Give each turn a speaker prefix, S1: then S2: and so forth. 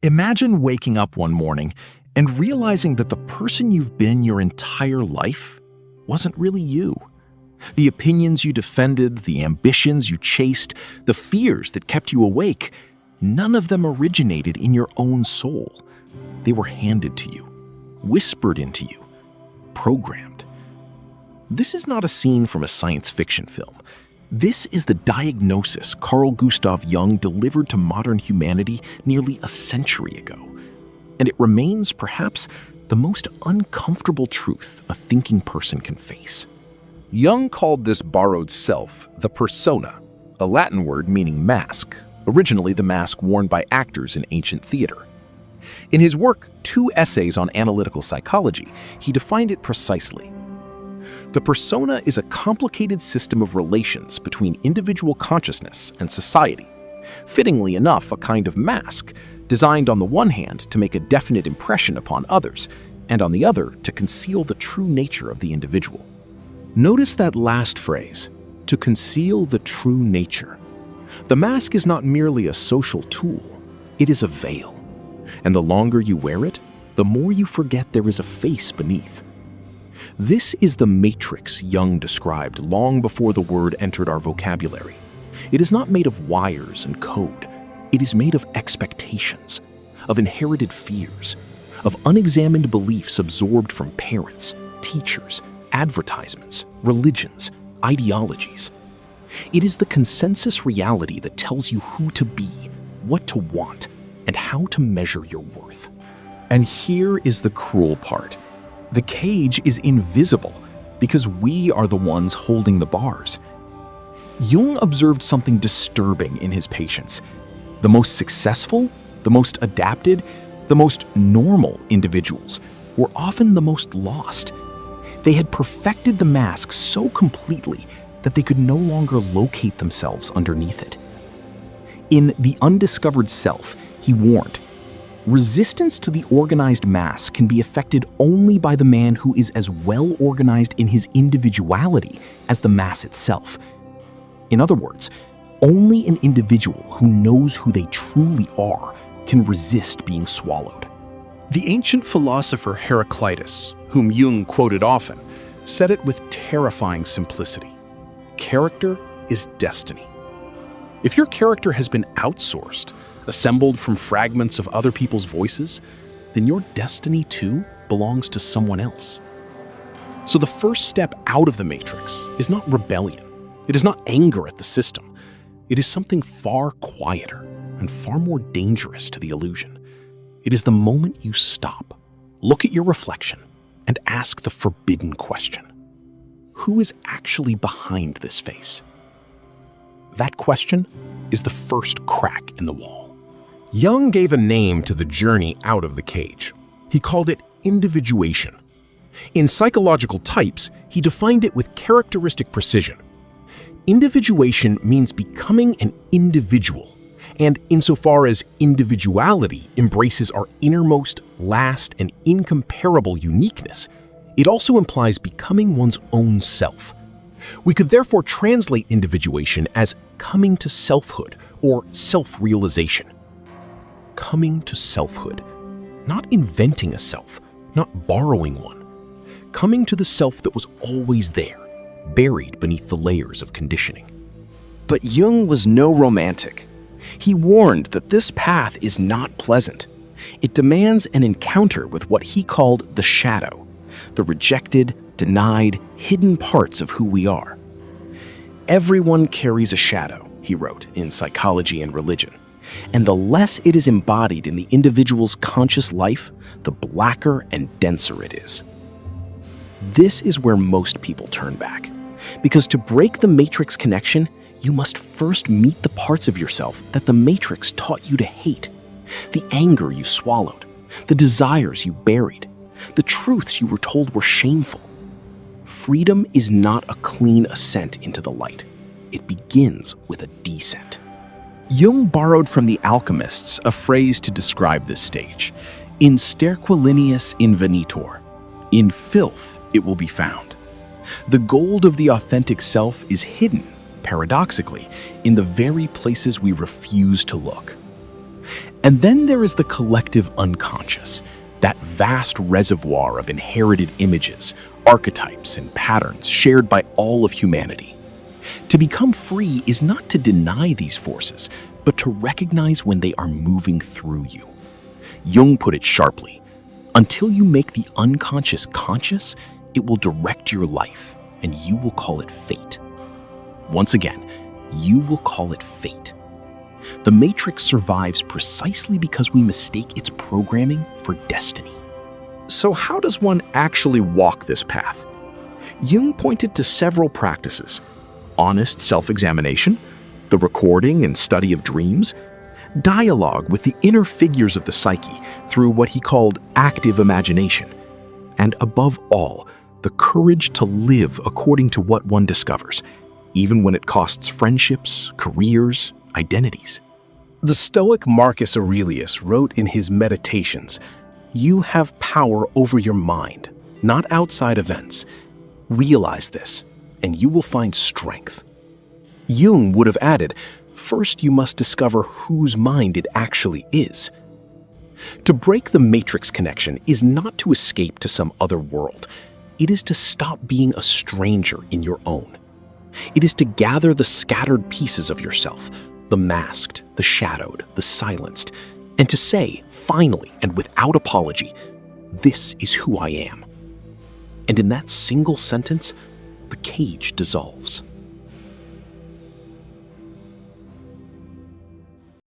S1: Imagine waking up one morning and realizing that the person you've been your entire life wasn't really you. The opinions you defended, the ambitions you chased, the fears that kept you awake, none of them originated in your own soul. They were handed to you, whispered into you, programmed. This is not a scene from a science fiction film. This is the diagnosis Carl Gustav Jung delivered to modern humanity nearly a century ago. And it remains perhaps the most uncomfortable truth a thinking person can face. Jung called this borrowed self the persona, a Latin word meaning mask, originally the mask worn by actors in ancient theater. In his work, 2 Essays on Analytical Psychology, he defined it precisely. The persona is a complicated system of relations between individual consciousness and society. Fittingly enough, a kind of mask, designed on the one hand to make a definite impression upon others, and on the other to conceal the true nature of the individual. Notice that last phrase, to conceal the true nature. The mask is not merely a social tool, it is a veil. And the longer you wear it, the more you forget there is a face beneath. This is the matrix Jung described long before the word entered our vocabulary. It is not made of wires and code. It is made of expectations, of inherited fears, of unexamined beliefs absorbed from parents, teachers, advertisements, religions, ideologies. It is the consensus reality that tells you who to be, what to want, and how to measure your worth. And here is the cruel part. The cage is invisible because we are the ones holding the bars. Jung observed something disturbing in his patients. The most successful, the most adapted, the most normal individuals were often the most lost. They had perfected the mask so completely that they could no longer locate themselves underneath it. In The Undiscovered Self, he warned, resistance to the organized mass can be effected only by the man who is as well organized in his individuality as the mass itself. In other words, only an individual who knows who they truly are can resist being swallowed. The ancient philosopher Heraclitus, whom Jung quoted often, said it with terrifying simplicity. Character is destiny. If your character has been outsourced, assembled from fragments of other people's voices, then your destiny too belongs to someone else. So the first step out of the matrix is not rebellion. It is not anger at the system. It is something far quieter and far more dangerous to the illusion. It is the moment you stop, look at your reflection, and ask the forbidden question. Who is actually behind this face? That question is the first crack in the wall. Jung gave a name to the journey out of the cage. He called it individuation. In psychological types, he defined it with characteristic precision. Individuation means becoming an individual, and insofar as individuality embraces our innermost, last, and incomparable uniqueness, it also implies becoming one's own self. We could therefore translate individuation as coming to selfhood or self-realization. Coming to selfhood, not inventing a self, not borrowing one. Coming to the self that was always there, buried beneath the layers of conditioning. But Jung was no romantic. He warned that this path is not pleasant. It demands an encounter with what he called the shadow, the rejected, denied, hidden parts of who we are. Everyone carries a shadow, he wrote in Psychology and Religion, and the less it is embodied in the individual's conscious life, the blacker and denser it is. This is where most people turn back, because to break the matrix connection, you must first meet the parts of yourself that the matrix taught you to hate, the anger you swallowed, the desires you buried, the truths you were told were shameful. Freedom is not a clean ascent into the light. It begins with a descent. Jung borrowed from the alchemists a phrase to describe this stage. In sterquilinius invenitur. In filth it will be found. The gold of the authentic self is hidden, paradoxically, in the very places we refuse to look. And then there is the collective unconscious, that vast reservoir of inherited images, archetypes, and patterns shared by all of humanity. To become free is not to deny these forces, but to recognize when they are moving through you. Jung put it sharply, until you make the unconscious conscious, it will direct your life, and you will call it fate. Once again, you will call it fate. The Matrix survives precisely because we mistake its programming for destiny. So how does one actually walk this path? Jung pointed to several practices: honest self-examination, the recording and study of dreams, dialogue with the inner figures of the psyche through what he called active imagination, and above all, the courage to live according to what one discovers, even when it costs friendships, careers, identities. The Stoic Marcus Aurelius wrote in his Meditations, "You have power over your mind, not outside events. Realize this, and you will find strength." Jung would have added, "First you must discover whose mind it actually is." To break the matrix connection is not to escape to some other world. It is to stop being a stranger in your own. It is to gather the scattered pieces of yourself, the masked, the shadowed, the silenced, and to say, finally and without apology, "This is who I am." And in that single sentence, the cage dissolves.